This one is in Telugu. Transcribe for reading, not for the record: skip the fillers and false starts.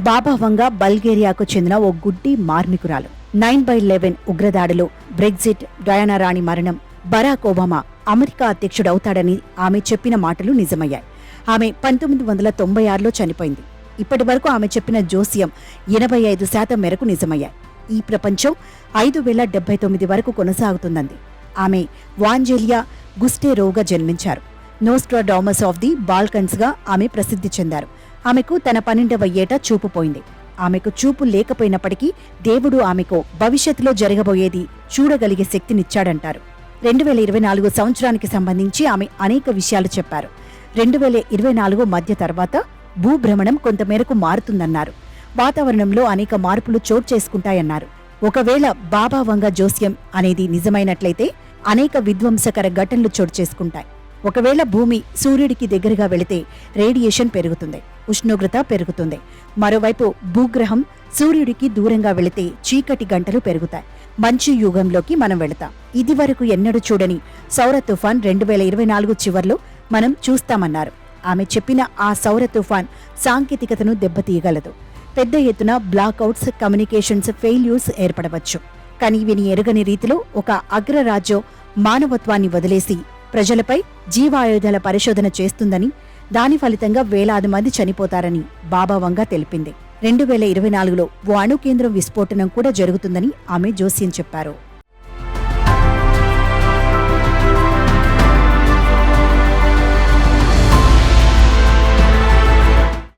బాబా వంగ బల్గేరియాకు చెందిన ఓ గుడ్డి మార్మికురాలు. 9/11 ఉగ్రదాడిలో బ్రెగ్జిట్, డయానా రాణి మరణం, బరాక్ ఒబామా అమెరికా అధ్యక్షుడవుతాడని ఆమె చెప్పిన మాటలు నిజమయ్యాయి. ఆమె 1996లో చనిపోయింది. ఇప్పటి వరకు ఆమె చెప్పిన జోస్యం 85% మేరకు నిజమయ్యాయి. ఈ ప్రపంచం 5079 వరకు కొనసాగుతుందంది. ఆమె వాంజేలియా గుస్టేరోగా జన్మించారు. నోస్ట్రాడామస్ ఆఫ్ ది బాల్కన్స్గా ఆమె ప్రసిద్ధి చెందారు. ఆమెకు తన 12వ ఏట చూపు పోయింది. ఆమెకు చూపు లేకపోయినప్పటికీ దేవుడు ఆమెకు భవిష్యత్తులో జరగబోయేది చూడగలిగే శక్తినిచ్చాడంటారు. 2024 సంవత్సరానికి సంబంధించి ఆమె అనేక విషయాలు చెప్పారు. 2024 మధ్య తర్వాత భూభ్రమణం కొంతమేరకు మారుతుందన్నారు. వాతావరణంలో అనేక మార్పులు చోటు చేసుకుంటాయన్నారు. ఒకవేళ బాబా వంగ జోస్యం అనేది నిజమైనట్లయితే అనేక విధ్వంసకర ఘటనలు చోటు చేసుకుంటాయి. ఒకవేళ భూమి సూర్యుడికి దగ్గరగా వెళితే రేడియేషన్ పెరుగుతుంది, ఉష్ణోగ్రత పెరుగుతుంది. మరోవైపు భూగ్రహం సూర్యుడికి దూరంగా వెళితే చీకటి గంటలు పెరుగుతాయి. మంచు యుగంలోకి మనం వెళతాం. ఇదివరకు ఎన్నడూ చూడని సౌర తుఫాన్ 2024 చివర్లో మనం చూస్తామన్నారు. ఆమె చెప్పిన ఆ సౌర తుఫాన్ సాంకేతికతను దెబ్బతీయగలదు. పెద్ద ఎత్తున బ్లాక్అవుట్స్, కమ్యూనికేషన్స్ ఫెయిల్యూర్స్ ఏర్పడవచ్చు. కానీ విని ఎరుగని రీతిలో ఒక అగ్రరాజ్యం మానవత్వాన్ని వదిలేసి ప్రజలపై జీవాయుధాల పరిశోధన చేస్తుందని, దాని ఫలితంగా వేలాది మంది చనిపోతారని బాబా వంగ తెలిపింది. 2024లో ఓ అణు కేంద్రం విస్ఫోటనం కూడా జరుగుతుందని ఆమె జోస్యం చెప్పారు.